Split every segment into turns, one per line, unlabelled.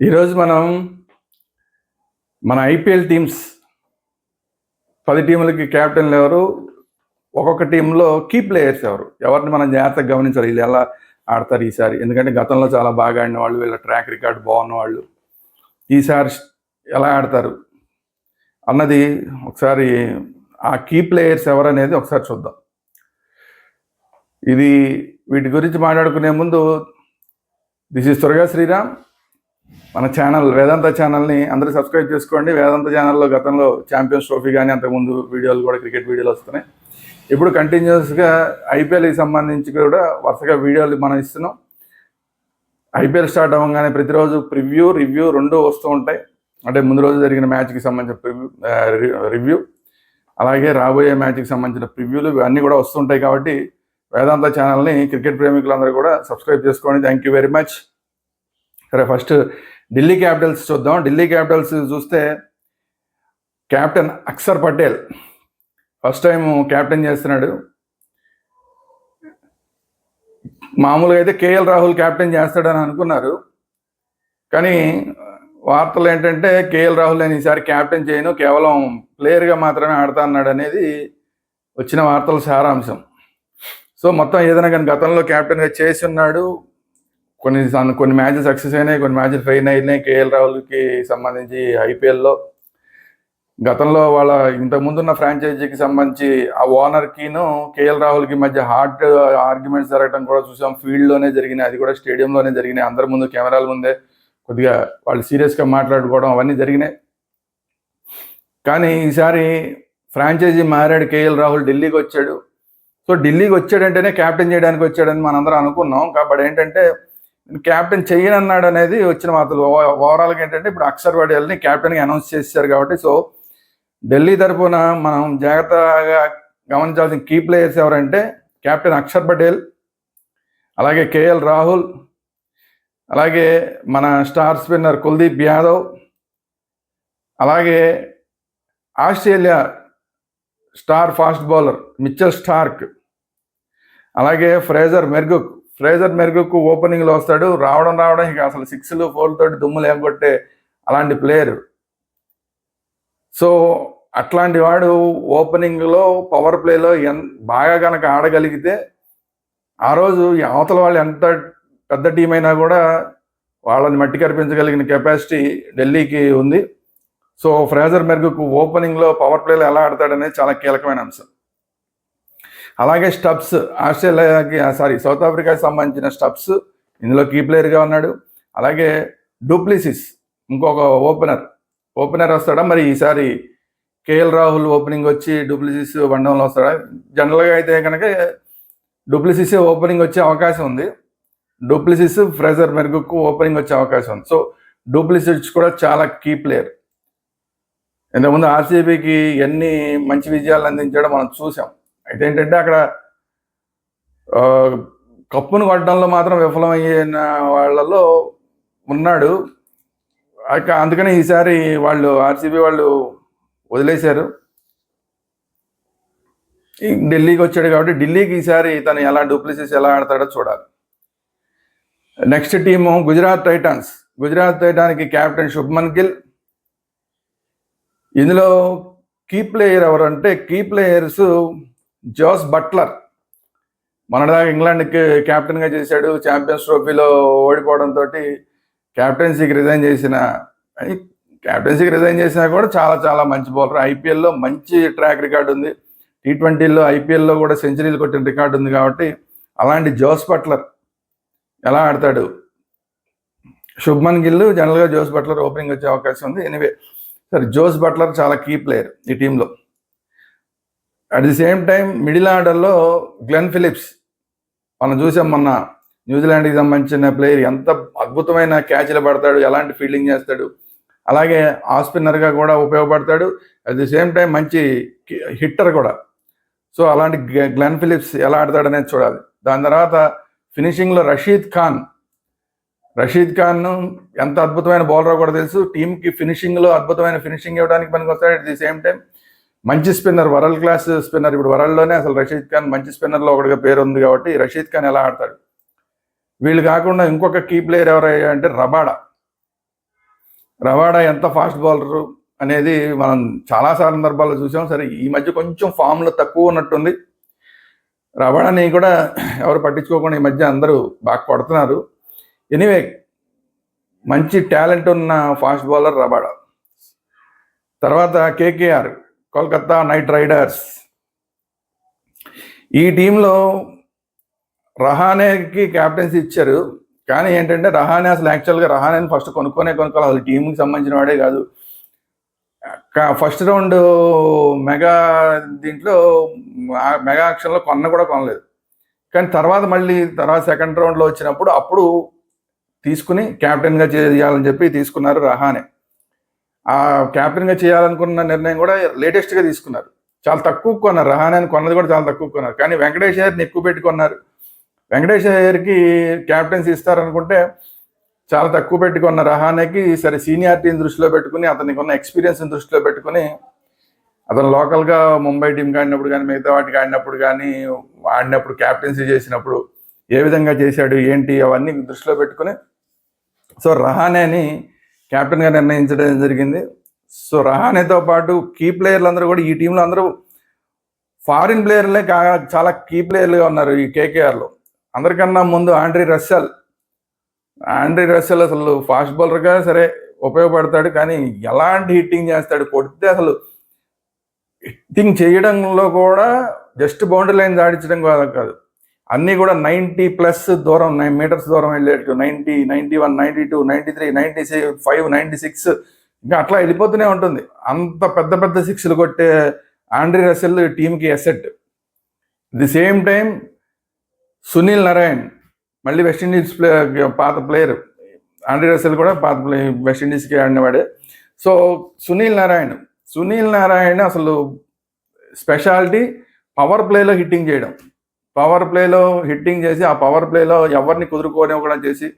ఈరోజు మన IPL teams 10 టీములకి క్యాప్టెన్లు ఎవరు, ఒక్కొక్క టీంలో కీ ప్లేయర్స్ ఎవరిని మనం జాగ్రత్తగా గమనించాలి. వీళ్ళు ఎలా ఆడతారు ఈసారి, ఎందుకంటే గతంలో చాలా బాగా ఆడిన వాళ్ళు, వీళ్ళ ట్రాక్ రికార్డ్ బాగున్న వాళ్ళు ఈసారి ఎలా ఆడతారు అన్నది ఒకసారి ఆ కీ ప్లేయర్స్ ఎవరనేది ఒకసారి చూద్దాం. వీటి గురించి మాట్లాడుకునే ముందు దిస్ ఈజ్ త్వరగా శ్రీరామ్. మన ఛానల్ వేదాంత ఛానల్ని అందరూ సబ్స్క్రైబ్ చేసుకోండి. వేదాంత ఛానల్లో గతంలో ఛాంపియన్స్ ట్రోఫీ కానీ అంతకుముందు వీడియోలు కూడా, క్రికెట్ వీడియోలు వస్తున్నాయి. ఇప్పుడు కంటిన్యూస్గా ఐపీఎల్కి సంబంధించి కూడా వరుసగా వీడియోలు మనం ఇస్తున్నాం. ఐపీఎల్ స్టార్ట్ అవ్వగానే ప్రతిరోజు రివ్యూ రెండు వస్తూ ఉంటాయి. అంటే ముందు రోజు జరిగిన మ్యాచ్కి సంబంధించిన రివ్యూ, అలాగే రాబోయే మ్యాచ్కి సంబంధించిన ప్రివ్యూలు ఇవన్నీ కూడా వస్తుంటాయి. కాబట్టి వేదాంత ఛానల్ని క్రికెట్ ప్రేమికులందరూ కూడా సబ్స్క్రైబ్ చేసుకోండి. Thank you very much. సరే, ఫస్ట్ ఢిల్లీ క్యాపిటల్స్ చూద్దాం. ఢిల్లీ క్యాపిటల్స్ చూస్తే captain Akshar Patel first time captain చేస్తున్నాడు. మామూలుగా అయితే కేఎల్ రాహుల్ క్యాప్టెన్ చేస్తాడని అనుకున్నారు, కానీ వార్తలు ఏంటంటే కేఎల్ రాహుల్ నేను ఈసారి క్యాప్టెన్ చేయను, కేవలం ప్లేయర్గా మాత్రమే ఆడతా అన్నాడు అనేది వచ్చిన వార్తల సారాంశం. సో మొత్తం ఏదైనా కానీ గతంలో క్యాప్టెన్గా చేసి ఉన్నాడు. కొన్ని మ్యాచ్లు సక్సెస్ అయినాయి, కొన్ని మ్యాచ్లు ఫెయిల్ అయినాయి. కేఎల్ రాహుల్కి సంబంధించి ఐపీఎల్లో గతంలో వాళ్ళ ఇంతకుముందున్న ఫ్రాంచైజీకి సంబంధించి ఆ ఓనర్కిను కేఎల్ రాహుల్కి మధ్య హార్ట్ ఆర్గ్యుమెంట్స్ జరగడం కూడా చూసాం. ఫీల్డ్లోనే జరిగినాయి, అది కూడా స్టేడియంలోనే జరిగినాయి. అందరి ముందు, కెమెరాల ముందే కొద్దిగా వాళ్ళు సీరియస్గా మాట్లాడుకోవడం అవన్నీ జరిగినాయి. కానీ ఈసారి ఫ్రాంచైజీ మారాడు, కేఎల్ రాహుల్ ఢిల్లీకి వచ్చాడు. సో ఢిల్లీకి వచ్చాడంటేనే క్యాప్టెన్ చేయడానికి వచ్చాడని మనందరం అనుకున్నాం. కాబట్టి ఏంటంటే క్యాప్టెన్ చేయనన్నాడు అనేది వచ్చిన వార్తలు. ఓవరాల్గా ఏంటంటే ఇప్పుడు అక్షర్ పటేల్ని క్యాప్టెన్గా అనౌన్స్ చేశారు. కాబట్టి సో ఢిల్లీ తరఫున మనం జాగ్రత్తగా గమనించాల్సిన కీ ప్లేయర్స్ ఎవరంటే కెప్టెన్ అక్షర్ పటేల్, అలాగే కేఎల్ రాహుల్, అలాగే మన స్టార్ స్పిన్నర్ కుల్దీప్ యాదవ్, అలాగే Australia star fast bowler Mitchell Starc, అలాగే ఫ్రేజర్ మెర్గుక్ ఓపెనింగ్లో వస్తాడు. రావడం ఇక అసలు 6లు 4 తోటి దుమ్ము లేకొట్టే అలాంటి ప్లేయరు. సో అట్లాంటి వాడు ఓపెనింగ్లో, పవర్ ప్లేలో బాగా కనుక ఆడగలిగితే ఆ రోజు అవతల వాళ్ళు ఎంత పెద్ద టీం అయినా కూడా వాళ్ళని మట్టి కనిపించగలిగిన కెపాసిటీ ఢిల్లీకి ఉంది. సో ఫ్రేజర్ మెర్గుక్ ఓపెనింగ్లో, పవర్ ప్లేలో ఎలా ఆడతాడనేది చాలా కీలకమైన అంశం. అలాగే స్టబ్స్, సౌత్ ఆఫ్రికాకి సంబంధించిన స్టబ్స్ ఇందులో కీ ప్లేయర్గా ఉన్నాడు. అలాగే డూప్లిసిస్ ఇంకొక ఓపెనర్ వస్తాడా మరి ఈసారి? కేఎల్ రాహుల్ ఓపెనింగ్ వచ్చి డూప్లిసిస్ వన్డౌన్లో వస్తాడా? జనరల్గా అయితే కనుక డూప్లిసిస్ ఓపెనింగ్ వచ్చే అవకాశం ఉంది. డూప్లిసిస్, ఫ్రేజర్ మెర్గుక్ ఓపెనింగ్ వచ్చే అవకాశం ఉంది. సో డూప్లిసిస్ కూడా చాలా కీ ప్లేయర్. ఇంతకుముందు ఆర్సీబీకి ఎన్ని మంచి విజయాలు అందించాడో మనం చూసాం. అయితే ఏంటంటే అక్కడ కప్పును కొట్టడంలో మాత్రం విఫలమైన వాళ్ళలో ఉన్నాడు. అందుకని ఈసారి ఆర్సీబీ వాళ్ళు వదిలేశారు. ఢిల్లీకి వచ్చాడు కాబట్టి ఢిల్లీకి ఈసారి తను డూప్లిసిస్ ఎలా ఆడతాడో చూడాలి. నెక్స్ట్ టీము గుజరాత్ టైటాన్స్కి కెప్టెన్ శుభ్మన్ గిల్. ఇందులో కీ ప్లేయర్ ఎవరంటే కీ ప్లేయర్స్ జోస్ బట్లర్, మొన్నటిదాకా ఇంగ్లాండ్కి క్యాప్టెన్గా చేశాడు. ఛాంపియన్స్ ట్రోఫీలో ఓడిపోవడంతో క్యాప్టెన్సీకి రిజైన్ చేసినా కూడా చాలా మంచి బౌలర్. ఐపీఎల్లో మంచి ట్రాక్ రికార్డు ఉంది. T20లో ఐపీఎల్లో కూడా సెంచరీలు కొట్టిన రికార్డు ఉంది. కాబట్టి అలాంటి జోస్ బట్లర్ ఎలా ఆడతాడు? శుభ్మన్ గిల్, జనరల్గా జోస్ బట్లర్ ఓపెనింగ్ వచ్చే అవకాశం ఉంది. ఎనీవే, సరే, జోస్ బట్లర్ చాలా కీ ప్లేయర్ ఈ టీంలో. At the same time middle ఆర్డర్లో గ్లెన్ ఫిలిప్స్ మనం చూసాం. మొన్న న్యూజిలాండ్కి సంబంధించిన ప్లేయర్, ఎంత అద్భుతమైన క్యాచ్లు పడతాడు, ఎలాంటి ఫీల్డింగ్ చేస్తాడు. అలాగే ఆఫ్ స్పిన్నర్గా కూడా ఉపయోగపడతాడు. అట్ ది సేమ్ టైం మంచి హిట్టర్ కూడా. సో అలాంటి గ్లెన్ ఫిలిప్స్ ఎలా ఆడతాడనేది చూడాలి. దాని తర్వాత ఫినిషింగ్లో రషీద్ ఖాన్ ఎంత అద్భుతమైన బౌలర్ కూడా తెలుసు. టీంకి ఫినిషింగ్లో అద్భుతమైన ఫినిషింగ్ ఇవ్వడానికి పనికి వస్తాడు. అట్ ది సేమ్ టైం మంచి స్పిన్నర్, వరల్డ్ క్లాస్ స్పిన్నర్. ఇప్పుడు వరల్డ్లోనే అసలు రషీద్ ఖాన్ మంచి స్పిన్నర్లో ఒకటిగా పేరు ఉంది. కాబట్టి రషీద్ ఖాన్ ఎలా ఆడతాడు? వీళ్ళు కాకుండా ఇంకొక కీ ప్లేయర్ ఎవరయ్యా అంటే రబాడా. రవాడా ఎంత ఫాస్ట్ బౌలరు అనేది మనం చాలా సందర్భాల్లో చూసాం. సరే ఈ మధ్య కొంచెం ఫామ్లో తక్కువ ఉన్నట్టుంది. రవాడాని కూడా ఎవరు పట్టించుకోకుండా ఈ మధ్య అందరూ బాగా కొడుతున్నారు. ఎనీవే మంచి టాలెంట్ ఉన్న ఫాస్ట్ బౌలర్ రబాడా. తర్వాత కేకేఆర్, కోల్కతా నైట్ రైడర్స్. ఈ టీంలో రహానేకి క్యాప్టెన్సీ ఇచ్చారు. కానీ ఏంటంటే రహానే అసలు యాక్చువల్గా రహానేని ఫస్ట్ కొనుక్కోవాలి. అసలు టీంకి సంబంధించిన వాడే కాదు. ఫస్ట్ రౌండ్ మెగా యాక్షన్లో కొనలేదు. కానీ తర్వాత సెకండ్ రౌండ్లో వచ్చినప్పుడు అప్పుడు తీసుకుని క్యాప్టెన్గా చేయాలని చెప్పి తీసుకున్నారు రహానే. ఆ క్యాప్టెన్గా చేయాలనుకున్న నిర్ణయం కూడా లేటెస్ట్గా తీసుకున్నారు. చాలా తక్కువ కొన్నారు. రహానేని కొన్నది కూడా చాలా తక్కువ కొన్నారు. కానీ వెంకటేష్ అయ్యర్ని ఎక్కువ పెట్టుకున్నారు. వెంకటేష్ అయ్యర్కి క్యాప్టెన్సీ ఇస్తారనుకుంటే చాలా తక్కువ పెట్టుకున్న రహానేకి సరే సీనియారిటీని దృష్టిలో పెట్టుకుని అతనికి ఉన్న ఎక్స్పీరియన్స్ని దృష్టిలో పెట్టుకుని అతను లోకల్గా ముంబై టీంకి ఆడినప్పుడు కానీ మిగతా వాటికి ఆడినప్పుడు క్యాప్టెన్సీ చేసినప్పుడు ఏ విధంగా చేశాడు ఏంటి అవన్నీ దృష్టిలో పెట్టుకుని సో రహానేని క్యాప్టెన్గా నిర్ణయించడం జరిగింది. సో రహానేతో పాటు కీ ప్లేయర్లు అందరూ కూడా ఈ టీంలో అందరూ ఫారిన్ ప్లేయర్లే చాలా కీ ప్లేయర్లుగా ఉన్నారు ఈ కేకేఆర్లో. అందరికన్నా ముందు ఆండ్రీ రస్సెల్ అసలు ఫాస్ట్ బౌలర్గా సరే ఉపయోగపడతాడు. కానీ ఎలాంటి హిట్టింగ్ చేస్తాడు, కొడితే అసలు హిట్టింగ్ చేయడంలో కూడా జస్ట్ బౌండరీ లైన్ దాడించడం కాదు, అన్నీ కూడా 90+ దూరం 9 మీటర్స్ దూరం వెళ్ళేట్టు 90, 91, 92, 93, 95, 96 ఇంకా అట్లా వెళ్ళిపోతూనే ఉంటుంది. అంత పెద్ద సిక్స్లు కొట్టే ఆండ్రీ రస్సెల్ టీంకి asset. The same time Sunil Narayan మళ్ళీ వెస్టిండీస్ పాత ప్లేయర్. ఆండ్రీ రస్సెల్ కూడా పాత వెస్టిండీస్కి ఆడినవాడే. సో సునీల్ నారాయణ్ అసలు స్పెషాలిటీ పవర్ ప్లేలో హిట్టింగ్ చేయడం. పవర్ ప్లేలో హిట్టింగ్ చేసి ఆ పవర్ ప్లేలో ఎవరిని కుదురుకోనివ్వకుండా చేసి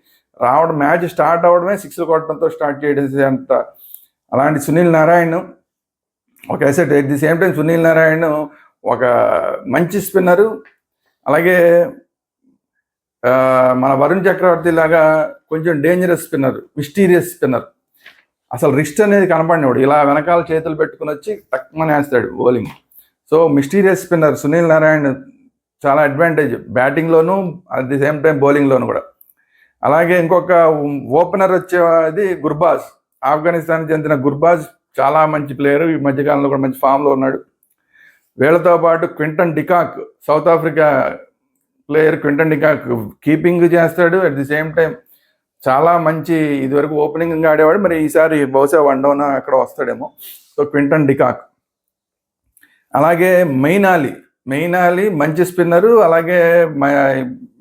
మ్యాచ్ స్టార్ట్ అవ్వడమే 6 కొట్టడంతో స్టార్ట్ చేసేసి అంత. అలాంటి సునీల్ నారాయణ్ ఒక asset. At the same time Sunil Narine ఒక మంచి స్పిన్నరు. అలాగే మన వరుణ్ చక్రవర్తి లాగా కొంచెం డేంజరస్ స్పిన్నర్, మిస్టీరియస్ స్పిన్నర్. అసలు రిస్ట్ అనేది కనపడినవాడు, ఇలా వెనకాల చేతులు పెట్టుకుని వచ్చి తక్కువనే వేస్తాడు bowling. So mysterious spinner Sunil Narine చాలా అడ్వాంటేజ్ బ్యాటింగ్లోను అట్ ది సేమ్ టైం బౌలింగ్లోను కూడా. అలాగే ఇంకొక ఓపెనర్ వచ్చేది గుర్బాజ్, ఆఫ్ఘనిస్తాన్కి చెందిన గుర్బాజ్ చాలా మంచి ప్లేయర్. ఈ మధ్యకాలంలో కూడా మంచి ఫామ్లో ఉన్నాడు. వీళ్ళతో పాటు Quinton de Kock, south Africa player. Quinton de Kock keeping చేస్తాడు, అట్ ది సేమ్ టైం చాలా మంచి ఇదివరకు ఓపెనింగ్ ఆడేవాడు. మరి ఈసారి బహుశా వన్ డౌన్ అక్కడ వస్తాడేమో. So Quinton de Kock. అలాగే మెయినాలి మంచి స్పిన్నరు. అలాగే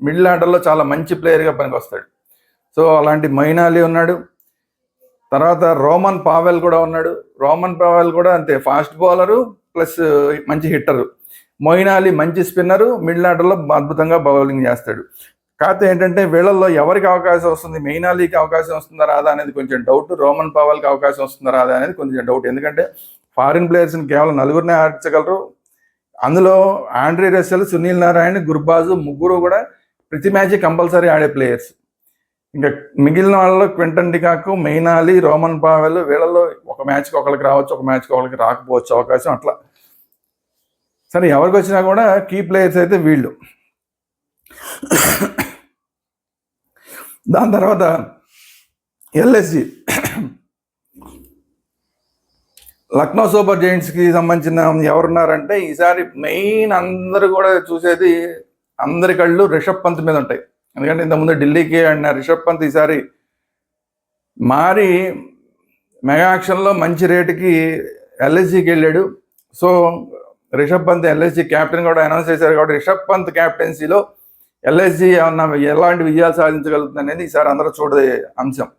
మిడిల్ ఆర్డర్లో చాలా మంచి ప్లేయర్గా పనికి వస్తాడు. సో అలాంటి మెయినాలి ఉన్నాడు. తర్వాత రోమన్ పావెల్ కూడా ఉన్నాడు. రోమన్ పావెల్ కూడా అంతే, ఫాస్ట్ బౌలరు ప్లస్ మంచి హిట్టరు. మొయినాలి మంచి స్పిన్నరు, మిడిల్ ఆర్డర్లో అద్భుతంగా బౌలింగ్ చేస్తాడు. కాకపోతే ఏంటంటే వీళ్ళల్లో ఎవరికి అవకాశం వస్తుంది, మెయినాలీకి అవకాశం వస్తుందా రాదా అనేది కొంచెం డౌట్. రోమన్ పావెల్కి అవకాశం వస్తుందా రాదా అనేది కొంచెం డౌట్. ఎందుకంటే ఫారిన్ ప్లేయర్స్ని కేవలం 4 ఆడించగలరు. అందులో ఆండ్రీ రస్సెల్, సునీల్ నారాయణ్, గుర్బాజు ముగ్గురు కూడా ప్రతి మ్యాచ్ కంపల్సరీ ఆడే ప్లేయర్స్. ఇంకా మిగిలిన వాళ్ళలో క్వింటన్ డికాక్, మెయినాలి, రోమన్ పావెల్ వీళ్ళలో ఒక మ్యాచ్కి ఒకరికి రావచ్చు, ఒక మ్యాచ్కి ఒకరికి రాకపోవచ్చు అవకాశం అట్లా. సరే ఎవరికి వచ్చినా కూడా కీ ప్లేయర్స్ అయితే వీళ్ళు. దాని తర్వాత ఎల్ఎస్జి లక్నో సూపర్ జైంట్స్కి సంబంధించిన ఎవరున్నారంటే ఈసారి మెయిన్ అందరూ కూడా చూసేది, అందరి కళ్ళు రిషబ్ పంత్ మీద ఉంటాయి. ఎందుకంటే ఇంతకుముందు ఢిల్లీకి ఆడిన రిషబ్ పంత్ ఈసారి మారి మెగా యాక్షన్లో మంచి రేటుకి ఎల్ఎస్జికి వెళ్ళాడు. So Rishabh Pant LSG captain కూడా అనౌన్స్ చేశారు. కాబట్టి రిషబ్ పంత్ క్యాప్టెన్సీలో ఎల్ఎస్జి ఎలాంటి విజయాలు సాధించగలుగుతుంది అనేది ఈసారి అందరూ చూడే అంశం.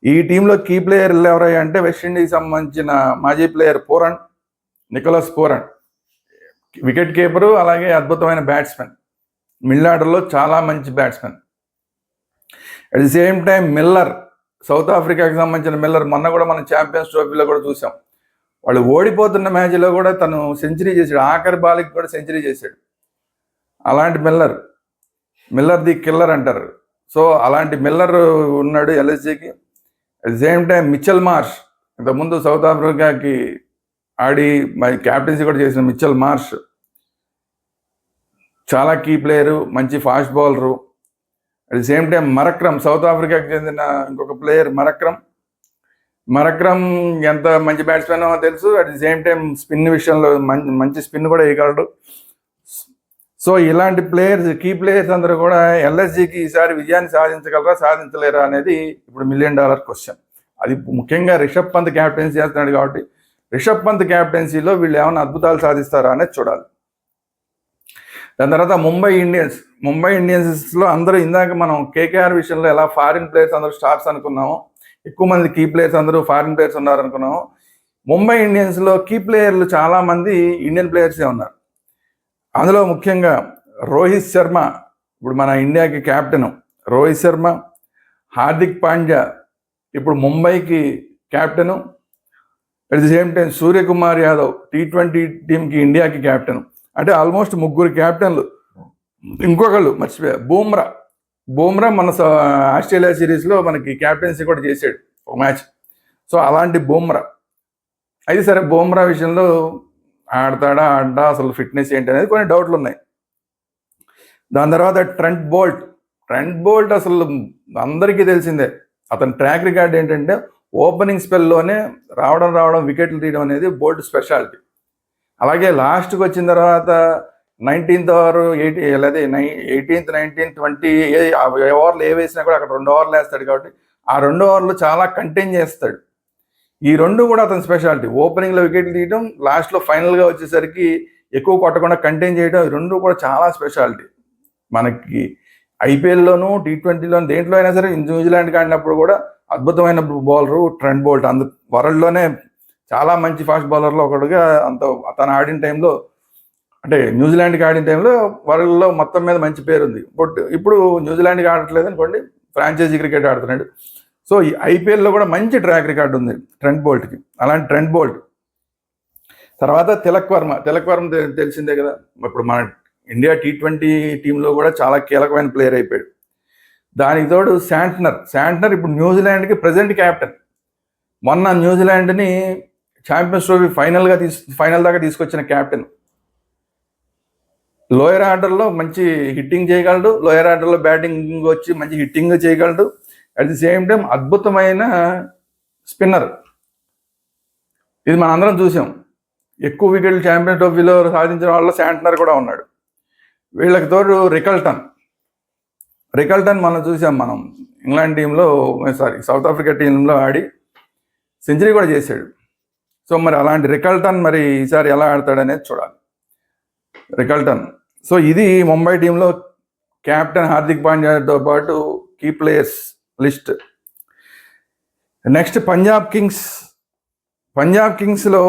ఈ టీంలో కీ ప్లేయర్లు ఎవరయ్యా అంటే వెస్టిండీకి సంబంధించిన మాజీ player Nicholas Pooran, wicket keeper, అలాగే అద్భుతమైన బ్యాట్స్మెన్. మిడిల్ ఆర్డర్లో చాలా మంచి batsmen. At the same time Miller, South ఆఫ్రికాకి సంబంధించిన మిల్లర్. మొన్న కూడా మనం ఛాంపియన్స్ ట్రోఫీలో కూడా చూసాం. వాళ్ళు ఓడిపోతున్న మ్యాచ్లో కూడా తను సెంచరీ చేశాడు, ఆఖరి బాల్కి కూడా సెంచరీ చేశాడు. అలాంటి మిల్లర్ ది కిల్లర్ అంటారు. సో అలాంటి మిల్లర్ ఉన్నాడు ఎల్ఎస్జికి. At the same time Mitchell Marsh, ఇంతకుముందు సౌత్ ఆఫ్రికాకి ఆడి మరి క్యాప్టెన్సీ కూడా చేసిన మిచెల్ మార్ష్ చాలా కీ ప్లేయరు, మంచి fast bowler. At the same time Markram, South ఆఫ్రికాకి చెందిన ఇంకొక ప్లేయర్ మరక్రమ్ ఎంత మంచి బ్యాట్స్మెన్ తెలుసు. At the same time spin విషయంలో మంచి స్పిన్ కూడా వేయగలడు. సో ఇలాంటి ప్లేయర్స్, కీ ప్లేయర్స్ అందరూ కూడా ఎల్ఎస్జికి ఈసారి విజయాన్ని సాధించగలరా సాధించలేరా అనేది ఇప్పుడు $1 మిలియన్ క్వశ్చన్. అది ముఖ్యంగా రిషబ్ పంత్ క్యాప్టెన్సీ చేస్తున్నాడు కాబట్టి రిషబ్ పంత్ క్యాప్టెన్సీలో వీళ్ళు ఏమైనా అద్భుతాలు సాధిస్తారా అనేది చూడాలి. దాని తర్వాత ముంబై ఇండియన్స్లో అందరూ ఇందాక మనం కేకేఆర్ విషయంలో ఎలా ఫారిన్ ప్లేయర్స్ అందరూ స్టార్స్ అనుకున్నాము, ఎక్కువ మంది కీ ప్లేయర్స్ అందరూ ఫారిన్ ప్లేయర్స్ ఉన్నారు అనుకున్నాము. ముంబై ఇండియన్స్లో కీ ప్లేయర్లు చాలామంది ఇండియన్ ప్లేయర్సే ఉన్నారు. అందులో ముఖ్యంగా రోహిత్ శర్మ, ఇప్పుడు మన ఇండియాకి కెప్టెన్ రోహిత్ శర్మ, హార్దిక్ పాండ్యా ఇప్పుడు ముంబైకి captain. At the same time Suryakumar Yadav T20 టీంకి ఇండియాకి కెప్టెన్. అంటే ఆల్మోస్ట్ 3 కెప్టెన్లు. ఇంకొకళ్ళు మర్చిపోయా, బూమ్రా మన ఆస్ట్రేలియా సిరీస్లో మనకి క్యాప్టెన్సీ కూడా చేశాడు ఒక మ్యాచ్. సో అలాంటి బూమ్రా అయితే సరే, బూమ్రా విషయంలో ఆడతాడా అసలు ఫిట్నెస్ ఏంటి అనేది కొన్ని డౌట్లు ఉన్నాయి. దాని తర్వాత ట్రెంట్ బోల్ట్ అసలు అందరికీ తెలిసిందే. అతని ట్రాక్ రికార్డ్ ఏంటంటే ఓపెనింగ్ స్పెల్లోనే రావడం వికెట్లు తీయడం అనేది బోల్ట్ స్పెషాలిటీ. అలాగే లాస్ట్కి వచ్చిన తర్వాత 19th ఓవర్ 18th 19th 20 ఓవర్లు ఏ వేసినా కూడా అక్కడ 2 ఓవర్లు వేస్తాడు కాబట్టి ఆ 2 ఓవర్లు చాలా కంటైన్ చేస్తాడు. ఈ 2 కూడా అతని స్పెషాలిటీ. ఓపెనింగ్లో వికెట్లు తీయడం, లాస్ట్లో ఫైనల్గా వచ్చేసరికి ఎక్కువ కొట్టకుండా కంటైన్ చేయడం, ఈ 2 కూడా చాలా స్పెషాలిటీ. మనకి ఐపీఎల్లోనూ T20లోనూ దేంట్లో అయినా సరే న్యూజిలాండ్కి ఆడినప్పుడు కూడా అద్భుతమైన బౌలరు ట్రెంట్ బోల్ట్. వరల్డ్లోనే చాలా మంచి ఫాస్ట్ బౌలర్లో ఒకడుగా అతను ఆడిన టైంలో, అంటే న్యూజిలాండ్కి ఆడిన టైంలో వరల్డ్లో మొత్తం మీద మంచి పేరుంది. బట్ ఇప్పుడు న్యూజిలాండ్కి ఆడట్లేదు అనుకోండి, ఫ్రాంచైజీ క్రికెట్ ఆడుతున్నాడు. సో ఈ ఐపీఎల్లో కూడా మంచి ట్రాక్ రికార్డు ఉంది ట్రెంట్ బోల్ట్కి. అలాంటి ట్రెంట్ బోల్ట్ తర్వాత తిలక్ వర్మ తెలిసిందే కదా, ఇప్పుడు మన ఇండియా T20 టీంలో కూడా చాలా కీలకమైన ప్లేయర్ అయిపోయాడు. దానికి తోడు శాంట్నర్ ఇప్పుడు న్యూజిలాండ్కి ప్రజెంట్ క్యాప్టెన్. మొన్న న్యూజిలాండ్ని ఛాంపియన్స్ ట్రోఫీ ఫైనల్ దాకా తీసుకొచ్చిన క్యాప్టెన్. లోయర్ ఆర్డర్లో మంచి హిట్టింగ్ చేయగలడు, లోయర్ ఆర్డర్లో బ్యాటింగ్ వచ్చి మంచి హిట్టింగ్ చేయగలడు. అట్ ది సేమ్ టైం అద్భుతమైన స్పిన్నర్. ఇది మనం అందరం చూసాం. ఎక్కువ వికెట్లు ఛాంపియన్ ట్రోఫీలో సాధించిన వాళ్ళలో శాంట్నర్ కూడా ఉన్నాడు. వీళ్ళకి తోడు రికల్టన్ మనం చూసాం. మనం ఇంగ్లాండ్ టీంలో సౌత్ ఆఫ్రికా టీంలో ఆడి సెంచరీ కూడా చేశాడు. సో మరి అలాంటి రికల్టన్ మరి ఈసారి ఎలా ఆడతాడనేది చూడాలి. సో ఇది ముంబై టీంలో కెప్టెన్ హార్దిక్ పాండ్యాతో పాటు key players list. Next Punjab కింగ్స్లో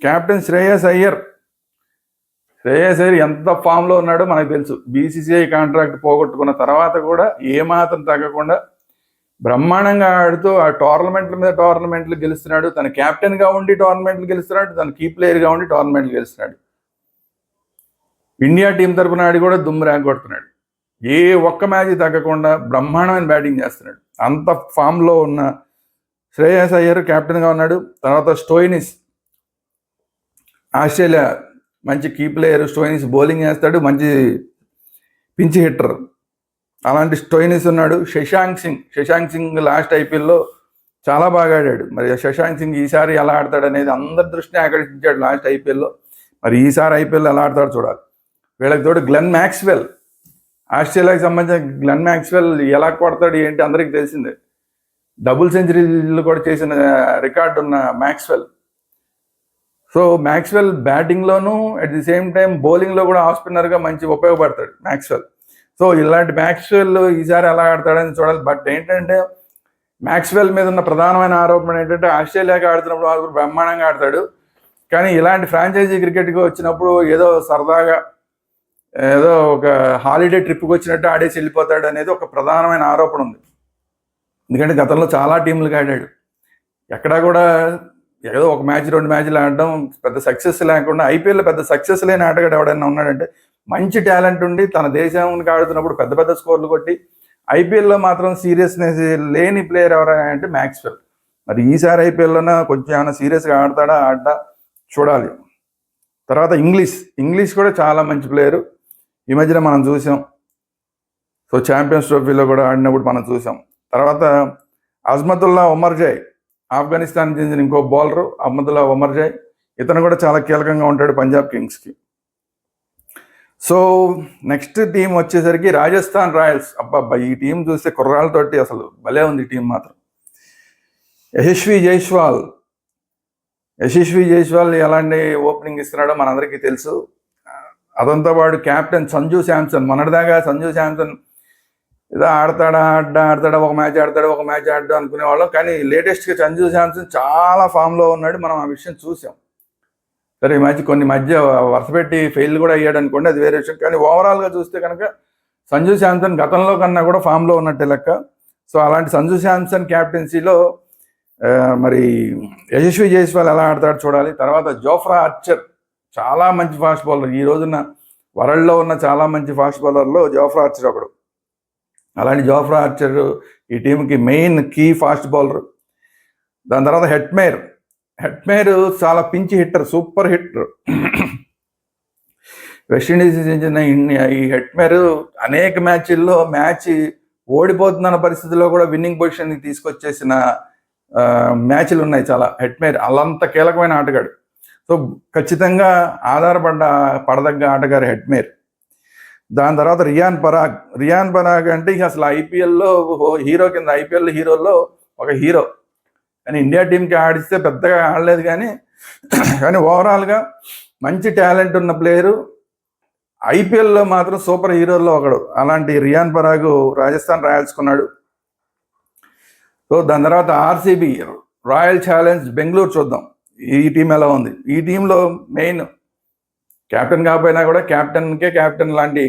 కెప్టెన్ శ్రేయస్ అయ్యర్ ఎంత ఫామ్లో ఉన్నాడో మనకు తెలుసు. BCCI కాంట్రాక్ట్ పోగొట్టుకున్న తర్వాత కూడా ఏమాత్రం తగ్గకుండా బ్రహ్మాండంగా ఆడుతూ ఆ టోర్నమెంట్లు గెలుస్తున్నాడు. తన కెప్టెన్గా ఉండి టోర్నమెంట్లు గెలుస్తున్నాడు, తన కీ ప్లేయర్గా ఉండి టోర్నమెంట్లు గెలుస్తున్నాడు. ఇండియా టీం తరపున ఆడి కూడా దుమ్ము కొడుతున్నాడు. ఏ ఒక్క మ్యాచ్ తగ్గకుండా బ్రహ్మాండమైన బ్యాటింగ్ చేస్తున్నాడు. అంత ఫామ్లో ఉన్న శ్రేయస్ అయ్యర్ కెప్టెన్గా ఉన్నాడు. తర్వాత స్టోయినిస్, ఆస్ట్రేలియా మంచి కీ ప్లేయర్. స్టోయినిస్ బౌలింగ్ చేస్తాడు, మంచి పించ్ హిట్టర్. అలాంటి స్టోయినిస్ ఉన్నాడు. శశాంక్ సింగ్ లాస్ట్ ఐపీఎల్లో చాలా బాగా ఆడాడు. మరి శశాంక్ సింగ్ ఈసారి ఎలా ఆడతాడు అనేది అందరి దృష్టిని ఆకర్షించాడు లాస్ట్ ఐపీఎల్లో. మరి ఈసారి ఐపీఎల్ ఎలా ఆడతాడు చూడాలి. వీళ్ళకి తోడు గ్లెన్ మ్యాక్స్వెల్, ఆస్ట్రేలియాకి సంబంధించిన గ్లెన్ మ్యాక్స్వెల్ ఎలా కొడతాడు ఏంటి అందరికీ తెలిసిందే. డబుల్ సెంచరీలు కూడా చేసిన రికార్డు ఉన్న మ్యాక్స్వెల్. సో మ్యాక్స్వెల్ బ్యాటింగ్లోనూ అట్ ది సేమ్ టైం బౌలింగ్లో కూడా ఆఫ్ స్పిన్నర్గా మంచి ఉపయోగపడతాడు మ్యాక్స్వెల్. సో ఇలాంటి మ్యాక్స్వెల్ ఈసారి ఎలా ఆడతాడని చూడాలి. బట్ ఏంటంటే మ్యాక్స్వెల్ మీద ఉన్న ప్రధానమైన ఆరోపణ ఏంటంటే ఆస్ట్రేలియాకి ఆడుతున్నప్పుడు వాళ్ళు బ్రహ్మాండంగా ఆడతాడు, కానీ ఇలాంటి ఫ్రాంచైజీ క్రికెట్కి వచ్చినప్పుడు ఏదో సరదాగా ఏదో ఒక హాలిడే ట్రిప్కి వచ్చినట్టు ఆడేసి వెళ్ళిపోతాడు అనేది ఒక ప్రధానమైన ఆరోపణ ఉంది. ఎందుకంటే గతంలో చాలా టీంలకు ఆడాడు, ఎక్కడా కూడా ఏదో ఒక మ్యాచ్ 2 మ్యాచ్లు ఆడడం పెద్ద సక్సెస్ లేకుండా. ఐపీఎల్లో పెద్ద సక్సెస్ లేని ఆటగాడు ఎవడైనా ఉన్నాడంటే మంచి టాలెంట్ ఉండి తన దేశానికి ఆడుతున్నప్పుడు పెద్ద స్కోర్లు కొట్టి ఐపీఎల్లో మాత్రం సీరియస్నెస్ లేని ప్లేయర్ ఎవరైనా అంటే మ్యాక్స్వెల్. మరి ఈసారి ఐపీఎల్లోనే కొంచెం ఏమైనా సీరియస్గా ఆడతా చూడాలి. తర్వాత ఇంగ్లీష్ కూడా చాలా మంచి ప్లేయరు. ఈ మధ్యన మనం చూసాం. సో ఛాంపియన్స్ ట్రోఫీలో కూడా ఆడినప్పుడు మనం చూసాం. తర్వాత అజ్మతుల్లా ఒమర్జాయ్, ఆఫ్ఘనిస్తాన్ చెందిన ఇంకో బౌలరు అహ్మదుల్లా ఒమర్జాయ్. ఇతను కూడా చాలా కీలకంగా ఉంటాడు పంజాబ్ కింగ్స్కి. సో నెక్స్ట్ టీం వచ్చేసరికి రాజస్థాన్ రాయల్స్. అబ్బాబ్బా, ఈ టీం చూస్తే కుర్రాళ్ళతోటి అసలు భలే ఉంది ఈ టీం మాత్రం. యశస్వి జైస్వాల్ ఎలాంటి ఓపెనింగ్ ఇస్తున్నాడో మనందరికీ తెలుసు. అదంతా వాడు కెప్టెన్ సంజు శాంసన్. మొన్నటిదాకా సంజు శాంసన్ ఏదో ఆడతాడా ఒక మ్యాచ్ ఆడతాడు అనుకునేవాళ్ళం. కానీ లేటెస్ట్గా సంజు శాంసన్ చాలా ఫామ్లో ఉన్నాడు. మనం ఆ విషయం చూసాం. సరే, ఈ మ్యాచ్ కొన్ని మధ్య వరుసపెట్టి ఫెయిల్ కూడా అయ్యాడు అనుకోండి, అది వేరే విషయం. కానీ ఓవరాల్గా చూస్తే కనుక సంజు శాంసన్ గతంలో కన్నా కూడా ఫామ్లో ఉన్నట్టే లెక్క. సో అలాంటి సంజు శాంసన్ క్యాప్టెన్సీలో మరి యశస్వి జైస్వాల్ ఎలా ఆడతాడు చూడాలి. తర్వాత జోఫ్రా ఆర్చర్ చాలా మంచి ఫాస్ట్ బౌలర్. ఈ రోజున వరల్డ్లో ఉన్న చాలా మంచి ఫాస్ట్ బౌలర్లో జోఫ్రా ఆర్చర్ ఒకడు. అలాంటి జోఫ్రా ఆర్చర్ ఈ టీంకి మెయిన్ కీ ఫాస్ట్ బౌలర్. దాని తర్వాత హెట్మేర్ చాలా పించి హిట్టర్, సూపర్ హిట్టర్. వెస్టిండీస్ చెందిన ఈ హెట్మేర్ అనేక మ్యాచ్ల్లో ఓడిపోతున్న పరిస్థితుల్లో కూడా విన్నింగ్ పొజిషన్కి తీసుకొచ్చేసిన మ్యాచ్లు ఉన్నాయి చాలా. హెట్మేర్ అల్లంత కీలకమైన ఆటగాడు. సో ఖచ్చితంగా పడదగ్గ ఆటగారు హెట్మేర్. దాని తర్వాత రియాన్ పరాగ్ అంటే ఇక అసలు ఐపీఎల్లో హీరో కింద, ఐపీఎల్ హీరోల్లో ఒక హీరో. కానీ ఇండియా టీంకి ఆడిస్తే పెద్దగా ఆడలేదు, కానీ ఓవరాల్గా మంచి టాలెంట్ ఉన్న ప్లేయరు. ఐపీఎల్లో మాత్రం సూపర్ హీరోల్లో ఒకడు. అలాంటి రియాన్ పరాగ్ రాజస్థాన్ రాయల్స్ కొన్నాడు. సో దాని తర్వాత ఆర్సీబీ రాయల్ ఛాలెంజ్ బెంగళూరు. చూద్దాం ఈ టీం ఎలా ఉంది. ఈ టీంలో మెయిన్ కెప్టెన్ కాకపోయినా కూడా కెప్టెన్ లాంటి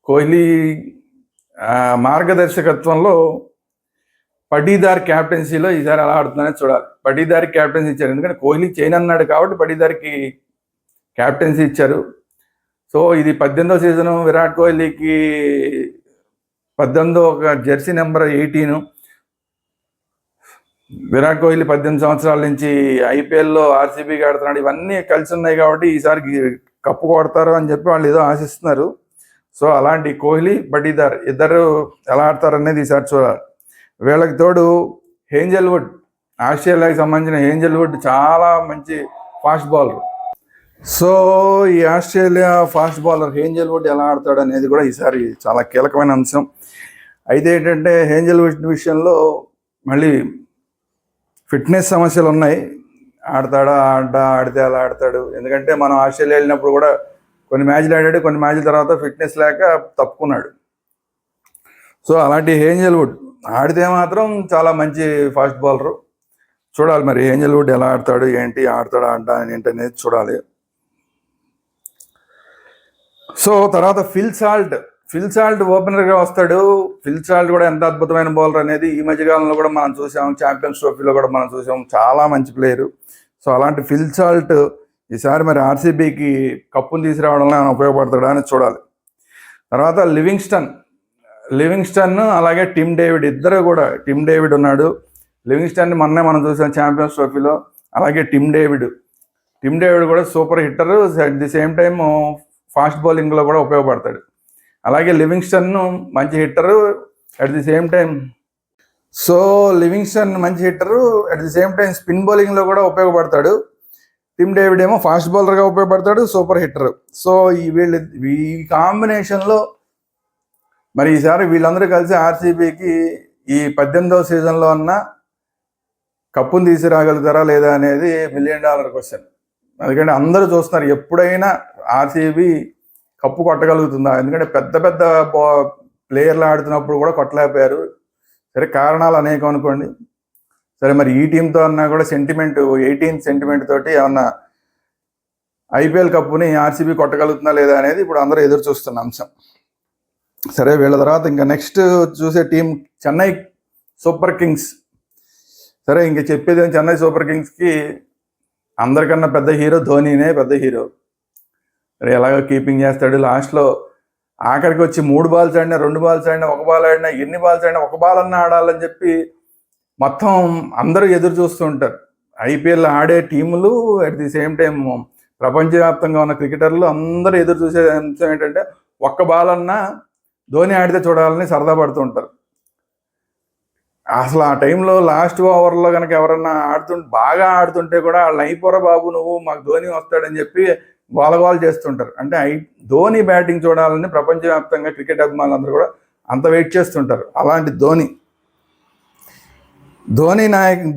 కోహ్లీ మార్గదర్శకత్వంలో పటీదార్ క్యాప్టెన్సీలో ఈసారి ఎలా ఆడుతుందనే చూడాలి. పటీదార్ క్యాప్టెన్సీ ఇచ్చారు, ఎందుకంటే కోహ్లీ చేయనన్నాడు కాబట్టి పటీదార్కి క్యాప్టెన్సీ ఇచ్చారు. సో ఇది 18వ సీజను. విరాట్ కోహ్లీకి 18 ఒక జెర్సీ నెంబర్ 18. విరాట్ కోహ్లీ 18 సంవత్సరాల నుంచి ఐపీఎల్లో ఆర్సీబీకి ఆడుతున్నాడు. ఇవన్నీ కలిసి ఉన్నాయి కాబట్టి ఈసారి కప్పు కొడతారు అని చెప్పి వాళ్ళు ఏదో ఆశిస్తున్నారు. సో అలాంటి కోహ్లీ పటీదార్ ఇద్దరు ఎలా ఆడతారు అనేది ఈసారి చూడాలి. వీళ్ళకి తోడు హేంజల్వుడ్, ఆస్ట్రేలియాకి సంబంధించిన హేంజల్వుడ్ చాలా మంచి ఫాస్ట్ బౌలర్. సో ఈ ఆస్ట్రేలియా ఫాస్ట్ బౌలర్ హేంజల్వుడ్ ఎలా ఆడతాడు అనేది కూడా ఈసారి చాలా కీలకమైన అంశం. అయితే ఏంటంటే హేంజల్వుడ్ విషయంలో మళ్ళీ ఫిట్నెస్ సమస్యలు ఉన్నాయి. ఆడితే అలా ఆడతాడు. ఎందుకంటే మనం ఆస్ట్రేలియా వెళ్ళినప్పుడు కూడా కొన్ని మ్యాచ్లు ఆడాడు, కొన్ని మ్యాచ్ల తర్వాత ఫిట్నెస్ లేక తప్పుకున్నాడు. సో అలాంటి హేంజల్వుడ్ ఆడితే మాత్రం చాలా మంచి ఫాస్ట్ బౌలరు. చూడాలి మరి హేంజల్వుడ్ ఎలా ఆడతాడు, ఆడతాడా ఏంటనేది చూడాలి. సో తర్వాత ఫిల్ సాల్ట్ ఓపెనర్గా వస్తాడు. ఫిల్ సాల్ట్ కూడా ఎంత అద్భుతమైన బౌలర్ అనేది ఈ మధ్యకాలంలో కూడా మనం చూసాం. ఛాంపియన్స్ ట్రోఫీలో కూడా మనం చూసాం. చాలా మంచి ప్లేయరు. సో అలాంటి ఫిల్ సాల్ట్ ఈసారి మరి ఆర్సీబీకి కప్పును తీసుకురావడంలో ఆయన ఉపయోగపడతాడా అని చూడాలి. తర్వాత లివింగ్స్టన్ అలాగే టిమ్ డేవిడ్, ఇద్దరు కూడా. టిమ్ డేవిడ్ ఉన్నాడు. లివింగ్స్టన్ మొన్నే మనం చూసాం ఛాంపియన్స్ ట్రోఫీలో. అలాగే టిమ్ డేవిడ్ కూడా super hitter. At the same time fast బౌలింగ్లో కూడా ఉపయోగపడతాడు. అలాగే లివింగ్స్టన్ మంచి hitter, at the same time spin బౌలింగ్లో కూడా ఉపయోగపడతాడు. టిమ్ డేవిడ్ ఏమో ఫాస్ట్ బౌలర్గా ఉపయోగపడతాడు, సూపర్ హిట్టరు. సో ఈ కాంబినేషన్లో మరి ఈసారి వీళ్ళందరూ కలిసి ఆర్సీబీకి ఈ 18వ సీజన్లో ఉన్న కప్పును తీసుకురాగలుగుతారా లేదా అనేది $1 మిలియన్ క్వశ్చన్. ఎందుకంటే అందరూ చూస్తున్నారు ఎప్పుడైనా ఆర్సీబీ కప్పు కొట్టగలుగుతుందా. ఎందుకంటే పెద్ద ప్లేయర్లు ఆడుతున్నప్పుడు కూడా కొట్టలేకపోయారు. సరే, కారణాలు అనేకం అనుకోండి. సరే, మరి ఈ టీంతో అన్నా కూడా 18 సెంటిమెంట్ తోటి ఏమన్నా ఐపీఎల్ కప్పుని ఆర్సీబీ కొట్టగలుగుతుందా లేదా అనేది ఇప్పుడు అందరూ ఎదురు చూస్తున్న అంశం. సరే, వీళ్ళ తర్వాత ఇంకా నెక్స్ట్ చూసే టీం చెన్నై సూపర్ కింగ్స్. సరే, ఇంక చెప్పేది చెన్నై సూపర్ కింగ్స్కి అందరికన్నా పెద్ద హీరో ధోనీనే పెద్ద హీరో. మరి ఎలాగో కీపింగ్ చేస్తాడు. లాస్ట్లో ఆఖరికి వచ్చి 3 బాల్స్ ఆడినా, 2 బాల్స్ ఆడినా, 1 బాల్ ఆడినా, ఎన్ని బాల్స్ ఆడినా 1 బాల్ అన్నా ఆడాలని చెప్పి మొత్తం అందరూ ఎదురు చూస్తూ ఉంటారు. ఐపీఎల్ ఆడే టీములు అట్ ది సేమ్ టైం ప్రపంచవ్యాప్తంగా ఉన్న క్రికెటర్లు అందరూ ఎదురు చూసే అంశం ఏంటంటే ఒక్క బాల్ అన్నా ధోని ఆడితే చూడాలని సరదా పడుతూ ఉంటారు. అసలు ఆ టైంలో లాస్ట్ ఓవర్లో కనుక ఎవరన్నా బాగా ఆడుతుంటే కూడా వాళ్ళు అయిపోరా బాబు నువ్వు మాకు ధోని వస్తాడని చెప్పి గోలగోలు చేస్తుంటారు. అంటే ధోని బ్యాటింగ్ చూడాలని ప్రపంచవ్యాప్తంగా క్రికెట్ అభిమానులందరూ కూడా అంత వెయిట్ చేస్తుంటారు. అలాంటి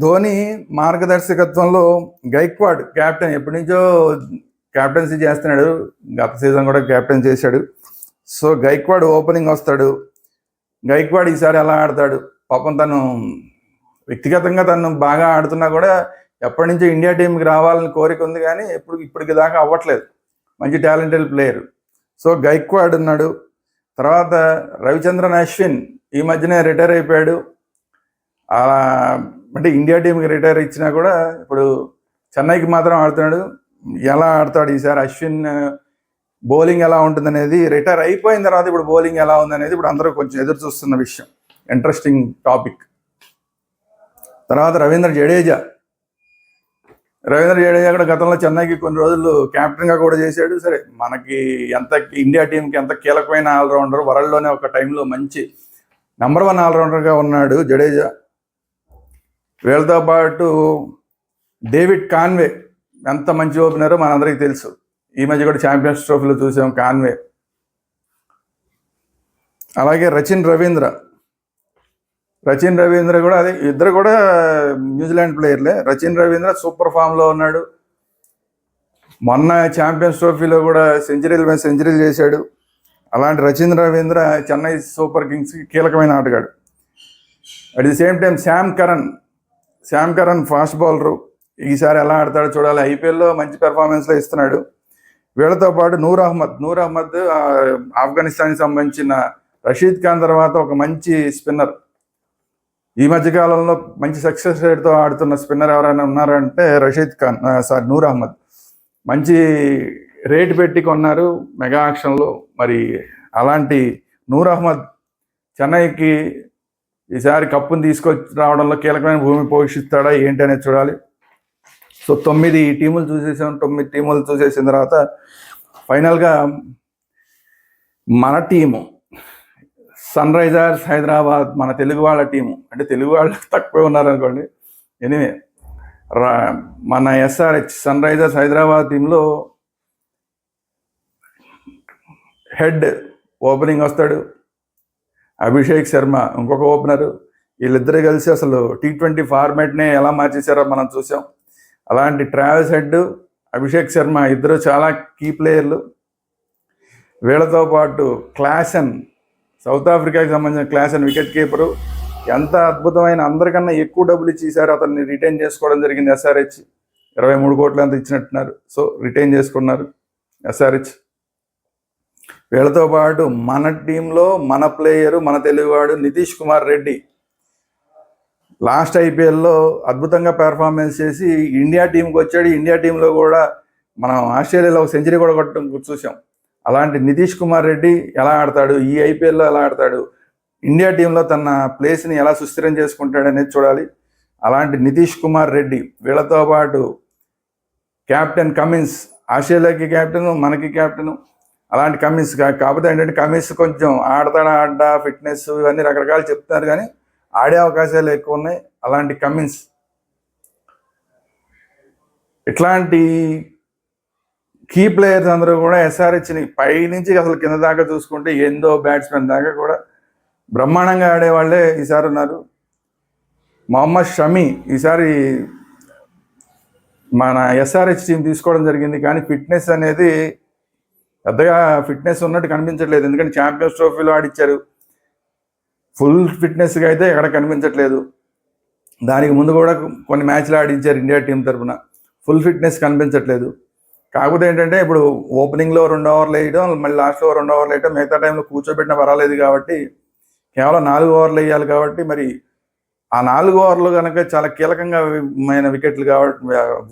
ధోని మార్గదర్శకత్వంలో గైక్వాడ్ క్యాప్టెన్ ఎప్పటి నుంచో క్యాప్టెన్సీ చేస్తున్నాడు. గత సీజన్ కూడా క్యాప్టెన్ చేశాడు. సో గైక్వాడ్ ఓపెనింగ్ వస్తాడు. గైక్వాడ్ ఈసారి ఎలా ఆడతాడు? పాపం తను వ్యక్తిగతంగా తను బాగా ఆడుతున్నా కూడా ఎప్పటి నుంచో ఇండియా టీంకి రావాలని కోరిక ఉంది, కానీ ఇప్పటికి దాకా అవ్వట్లేదు. మంచి టాలెంటెడ్ ప్లేయర్. సో గైక్వాడ్ ఉన్నాడు. తర్వాత రవిచంద్రన్ అశ్విన్ ఈ మధ్యనే రిటైర్ అయిపోయాడు. అంటే ఇండియా టీంకి రిటైర్ ఇచ్చినా కూడా ఇప్పుడు చెన్నైకి మాత్రం ఆడుతున్నాడు. ఎలా ఆడతాడు ఈసారి అశ్విన్? బౌలింగ్ ఎలా ఉంటుంది అనేది, రిటైర్ అయిపోయిన తర్వాత ఇప్పుడు బౌలింగ్ ఎలా ఉంది అనేది ఇప్పుడు అందరూ కొంచెం ఎదురు చూస్తున్న విషయం. Interesting topic. తర్వాత రవీంద్ర జడేజా కూడా గతంలో చెన్నైకి కొన్ని రోజులు కెప్టెన్గా కూడా చేశాడు. సరే, మనకి ఇండియా టీంకి ఎంత కీలకమైన ఆల్రౌండర్, వరల్డ్లోనే ఒక టైంలో మంచి నెంబర్ 1 ఆల్రౌండర్గా ఉన్నాడు జడేజా. వీళ్ళతో పాటు డేవిడ్ కాన్వే ఎంత మంచి ఓపెనరో మనందరికీ తెలుసు. ఈ మధ్య కూడా ఛాంపియన్స్ ట్రోఫీలో చూసాం కాన్వే. అలాగే రచిన్ రవీంద్ర కూడా ఇద్దరు కూడా న్యూజిలాండ్ ప్లేయర్లే. రచిన్ రవీంద్ర సూపర్ ఫామ్లో ఉన్నాడు. మొన్న ఛాంపియన్స్ ట్రోఫీలో కూడా సెంచరీలు చేశాడు. అలాంటి రచిన్ రవీంద్ర చెన్నై సూపర్ కింగ్స్కి కీలకమైన ఆటగాడు. At the same time Sam Curran fast bowler. ఈసారి ఎలా ఆడతాడో చూడాలి. ఐపీఎల్లో మంచి పెర్ఫార్మెన్స్లో ఇస్తున్నాడు. వీళ్ళతో పాటు నూర్ అహ్మద్ ఆఫ్ఘనిస్తాన్కి సంబంధించిన రషీద్ ఖాన్ తర్వాత ఒక మంచి స్పిన్నర్. ఈ మధ్యకాలంలో మంచి సక్సెస్ రేట్తో ఆడుతున్న స్పిన్నర్ ఎవరైనా ఉన్నారంటే నూర్ అహ్మద్. మంచి రేటు పెట్టి కొన్నారు మెగా ఆక్షన్లో. మరి అలాంటి నూర్ అహ్మద్ చెన్నైకి ఈసారి కప్పును తీసుకొచ్చి రావడంలో కీలకమైన భూమి పోషిస్తాడా ఏంటి అనేది చూడాలి. సో 9 టీములు చూసేసాం. 9 టీములు చూసేసిన తర్వాత ఫైనల్గా మన టీము సన్ రైజర్స్ హైదరాబాద్, మన తెలుగు వాళ్ళ టీము. అంటే తెలుగు వాళ్ళు తక్కువే ఉన్నారనుకోండి. ఎనివే మన SRH సన్ రైజర్స్ హైదరాబాద్ టీంలో హెడ్ ఓపెనింగ్ వస్తాడు అభిషేక్ శర్మ, ఇంకొక ఓపెనరు. వీళ్ళిద్దరూ కలిసి అసలు T20 ఫార్మాట్నే ఎలా మార్చేశారో మనం చూసాం. అలాంటి ట్రావెల్స్ హెడ్, అభిషేక్ శర్మ ఇద్దరు చాలా కీ ప్లేయర్లు. వీళ్ళతో పాటు క్లాసెన్, సౌత్ ఆఫ్రికాకి సంబంధించిన క్లాసెన్ వికెట్ కీపరు. ఎంత అద్భుతమైన, అందరికన్నా ఎక్కువ డబ్బులు ఇచ్చేసారు. అతన్ని రిటైన్ చేసుకోవడం జరిగింది SRH. 23 కోట్లు అంత ఇచ్చినట్టున్నారు. సో రిటైన్ చేసుకున్నారు SRH. వీళ్ళతో పాటు మన టీంలో మన ప్లేయరు, మన తెలుగువాడు నితీష్ కుమార్ రెడ్డి లాస్ట్ ఐపీఎల్లో అద్భుతంగా పెర్ఫార్మెన్స్ చేసి ఇండియా టీంకి వచ్చాడు. ఇండియా టీంలో కూడా మనం ఆస్ట్రేలియాలో ఒక సెంచరీ కూడా కొట్టడం చూసాం. అలాంటి నితీష్ కుమార్ రెడ్డి ఎలా ఆడతాడు, ఈ ఐపీఎల్లో ఎలా ఆడతాడు, ఇండియా టీంలో తన ప్లేస్ని ఎలా సుస్థిరం చేసుకుంటాడు అనేది చూడాలి. అలాంటి నితీష్ కుమార్ రెడ్డి. వీళ్ళతో పాటు కెప్టెన్ కమిన్స్, ఆస్ట్రేలియాకి కెప్టెను, మనకి కెప్టెను. అలాంటి కమిన్స్. కాకపోతే ఏంటంటే కమిన్స్ కొంచెం ఆడతా ఫిట్నెస్ ఇవన్నీ రకరకాలు చెప్తున్నారు, కానీ ఆడే అవకాశాలు ఎక్కువ ఉన్నాయి. అలాంటి కమిన్స్, ఇట్లాంటి కీ ప్లేయర్స్ అందరూ కూడా SRHని పైనుంచి అసలు కింద దాకా చూసుకుంటే ఎందో బ్యాట్స్మెన్ దాకా కూడా బ్రహ్మాండంగా ఆడేవాళ్ళే ఈసారి ఉన్నారు. మొహమ్మద్ షమి ఈసారి మన SRH టీం తీసుకోవడం జరిగింది, కానీ ఫిట్నెస్ అనేది పెద్దగా ఫిట్నెస్ ఉన్నట్టు కనిపించట్లేదు. ఎందుకంటే ఛాంపియన్స్ ట్రోఫీలో ఆడిచ్చారు. ఫుల్ ఫిట్నెస్గా అయితే ఎక్కడ కనిపించట్లేదు. దానికి ముందు కూడా కొన్ని మ్యాచ్లు ఆడించారు ఇండియా టీం తరఫున. ఫుల్ ఫిట్నెస్ కనిపించట్లేదు. కాకపోతే ఏంటంటే ఇప్పుడు ఓపెనింగ్లో 2 ఓవర్లు వేయడం, మళ్ళీ లాస్ట్లో 2 ఓవర్లు వేయడం, మిగతా టైంలో కూర్చోబెట్టినా పర్వాలేదు కాబట్టి కేవలం 4 ఓవర్లు వేయాలి. కాబట్టి మరి ఆ 4 ఓవర్లు కనుక చాలా కీలకంగా వికెట్లు కాబట్టి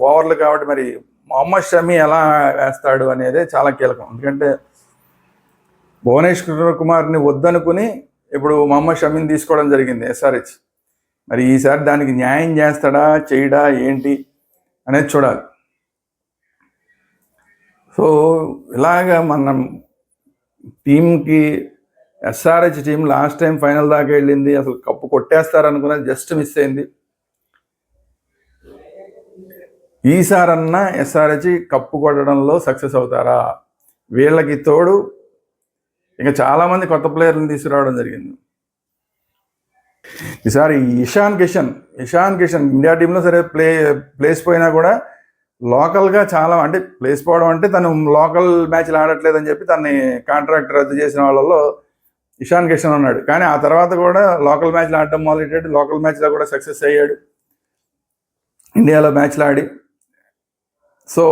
ఓవర్లు కాబట్టి మరి మొహమ్మద్ షమి ఎలా వేస్తాడు అనేది చాలా కీలకం. ఎందుకంటే భువనేశ్వర్ కుమార్ని వద్దనుకుని ఇప్పుడు మొహమ్మద్ షమిని తీసుకోవడం జరిగింది SRH. మరి ఈసారి దానికి న్యాయం చేస్తాడా చేయడా ఏంటి అనేది చూడాలి. సో ఇలాగా మనం టీంకి SRH team last time final దాకా వెళ్ళింది, అసలు కప్పు కొట్టేస్తారనుకున్నది జస్ట్ మిస్ అయింది. ఈసారన్నా ఎస్ఆర్హెచ్ కప్పు కొట్టడంలో సక్సెస్ అవుతారా? వీళ్ళకి తోడు ఇంకా చాలామంది కొత్త ప్లేయర్లను తీసుకురావడం జరిగింది. ఈసారి ఇషాన్ కిషన్ ఇండియా టీంలో సరే ప్లేస్ పోయినా కూడా లోకల్గా చాలా, అంటే ప్లేస్ పోవడం అంటే తను లోకల్ మ్యాచ్లు ఆడట్లేదని చెప్పి తనని కాంట్రాక్ట్ రద్దు చేసిన వాళ్ళలో ఇషాన్ కిషన్ ఉన్నాడు. కానీ ఆ తర్వాత కూడా లోకల్ మ్యాచ్లు ఆడటం మొదలెట్టాడు. లోకల్ మ్యాచ్లో కూడా సక్సెస్ అయ్యాడు ఇండియాలో మ్యాచ్లు ఆడి. సో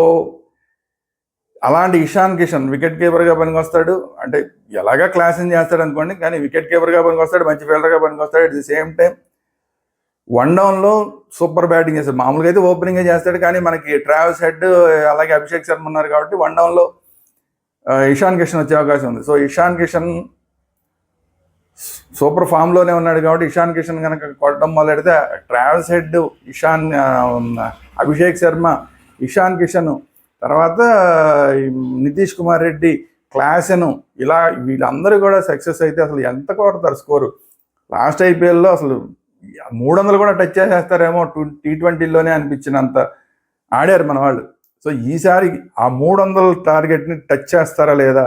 అలాంటి ఇషాన్ కిషన్ వికెట్ కీపర్గా పనికొస్తాడు. అంటే ఎలాగా క్లాసింగ్ చేస్తాడు అనుకోండి, కానీ వికెట్ కీపర్గా పనికొస్తాడు, మంచి ఫీల్డర్గా పనికొస్తాడు. At the same time one డౌన్లో సూపర్ బ్యాటింగ్ చేస్తాడు. మామూలుగా అయితే ఓపెనింగే చేస్తాడు, కానీ మనకి ట్రావిస్ హెడ్ అలాగే అభిషేక్ శర్మ ఉన్నారు కాబట్టి వన్ డౌన్లో ఇషాన్ కిషన్ వచ్చే అవకాశం ఉంది. సో ఇషాన్ కిషన్ సూపర్ ఫామ్లోనే ఉన్నాడు కాబట్టి ఇషాన్ కిషన్ కనుక కొట్టడం మొదలెడితే ట్రావిస్ హెడ్, అభిషేక్ శర్మ, ఇషాన్ కిషన్, తర్వాత నితీష్ కుమార్ రెడ్డి, క్లాసెను, ఇలా వీళ్ళందరూ కూడా సక్సెస్ అయితే అసలు ఎంత కొడతారు స్కోరు. లాస్ట్ ఐపీఎల్లో అసలు 300 కూడా టచ్ చేసేస్తారేమో T20లోనే అనిపించినంత ఆడారు మన వాళ్ళు. సో ఈసారి ఆ 300 టార్గెట్ని టచ్ చేస్తారా లేదా,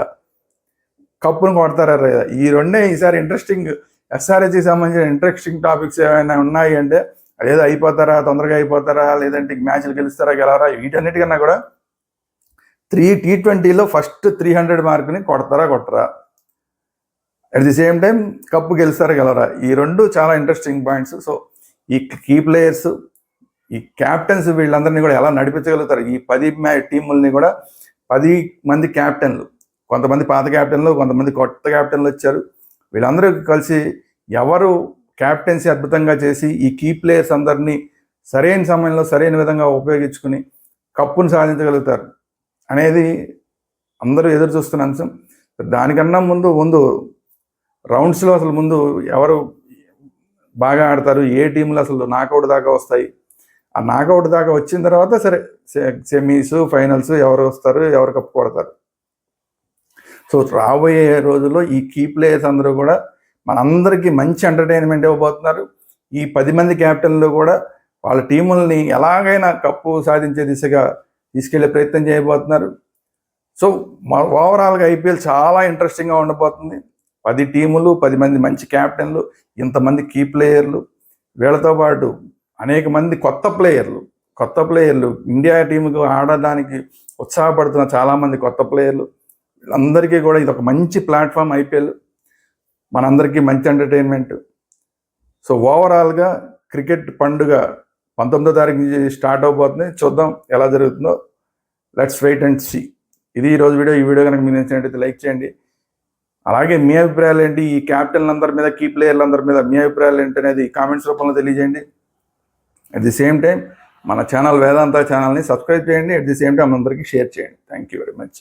కప్పును కొడతారా లేదా, ఈ రెండే ఈసారి ఇంట్రెస్టింగ్. ఎస్ఆర్హెచ్కి సంబంధించిన ఇంట్రెస్టింగ్ టాపిక్స్ ఏమైనా ఉన్నాయి అంటే అదేదో అయిపోతారా, తొందరగా అయిపోతారా, లేదంటే మ్యాచ్లు గెలుస్తారా గెలవరా, వీటన్నిటికన్నా కూడా T20లో ఫస్ట్ 300 మార్కుని కొట్టరా, at the same time cup గెలుస్తారా గెలవరా, ఈ రెండు చాలా ఇంట్రెస్టింగ్ పాయింట్స్. సో ఈ కీ ప్లేయర్స్, ఈ క్యాప్టెన్స్ వీళ్ళందరినీ కూడా ఎలా నడిపించగలుగుతారు, ఈ 10 టీముల్ని కూడా 10 మంది క్యాప్టెన్లు, కొంతమంది పాత క్యాప్టెన్లు, కొంతమంది కొత్త క్యాప్టెన్లు వచ్చారు. వీళ్ళందరూ కలిసి ఎవరు క్యాప్టెన్సీ అద్భుతంగా చేసి ఈ కీ ప్లేయర్స్ అందరినీ సరైన సమయంలో సరైన విధంగా ఉపయోగించుకుని కప్పును సాధించగలుగుతారు అనేది అందరూ ఎదురు చూస్తున్న అంశం. దానికన్నా ముందు రౌండ్స్లో అసలు ముందు ఎవరు బాగా ఆడతారు, ఏ టీంలు అసలు నాకౌట్ దాకా వస్తాయి, ఆ నాకౌట్ దాకా వచ్చిన తర్వాత సరే సెమీస్, ఫైనల్స్ ఎవరు వస్తారు, ఎవరు కప్పు కొడతారు. సో రాబోయే రోజుల్లో ఈ కీ ప్లేయర్స్ అందరూ కూడా మనందరికీ మంచి ఎంటర్టైన్మెంట్ ఇవ్వబోతున్నారు. ఈ 10 మంది క్యాప్టెన్లు కూడా వాళ్ళ టీముల్ని ఎలాగైనా కప్పు సాధించే దిశగా తీసుకెళ్లే ప్రయత్నం చేయబోతున్నారు. సో ఓవరాల్గా ఐపీఎల్ చాలా ఇంట్రెస్టింగ్గా ఉండబోతుంది. 10 టీములు, 10 మంది మంచి క్యాప్టెన్లు, ఇంతమంది కీ ప్లేయర్లు, వీళ్ళతో పాటు అనేక మంది కొత్త ప్లేయర్లు ఇండియా టీముకు ఆడడానికి ఉత్సాహపడుతున్న చాలామంది కొత్త ప్లేయర్లు, వీళ్ళందరికీ కూడా ఇది ఒక మంచి ప్లాట్ఫామ్ ఐపీఎల్, మనందరికీ మంచి ఎంటర్టైన్మెంట్. సో ఓవరాల్గా క్రికెట్ పండుగ 19వ తారీఖు నుంచి స్టార్ట్ అవబోతుంది. చూద్దాం ఎలా జరుగుతుందో. Let's wait and see. ఇది ఈరోజు వీడియో. ఈ వీడియో కనుక మీకు నచ్చినట్లయితే లైక్ చేయండి. అలాగే మీ అభిప్రాయాలు ఏంటి, ఈ క్యాప్టెన్లందరి మీద, కీ ప్లేయర్లందరి మీద మీ అభిప్రాయాలు ఏంటి అనేది కామెంట్స్ రూపంలో తెలియజేయండి. అట్ ది సేమ్ టైం మన ఛానల్ వేదాంత ఛానల్ని సబ్స్క్రైబ్ చేయండి. అట్ ది సేమ్ టైం అందరికీ షేర్ చేయండి. Thank you very much.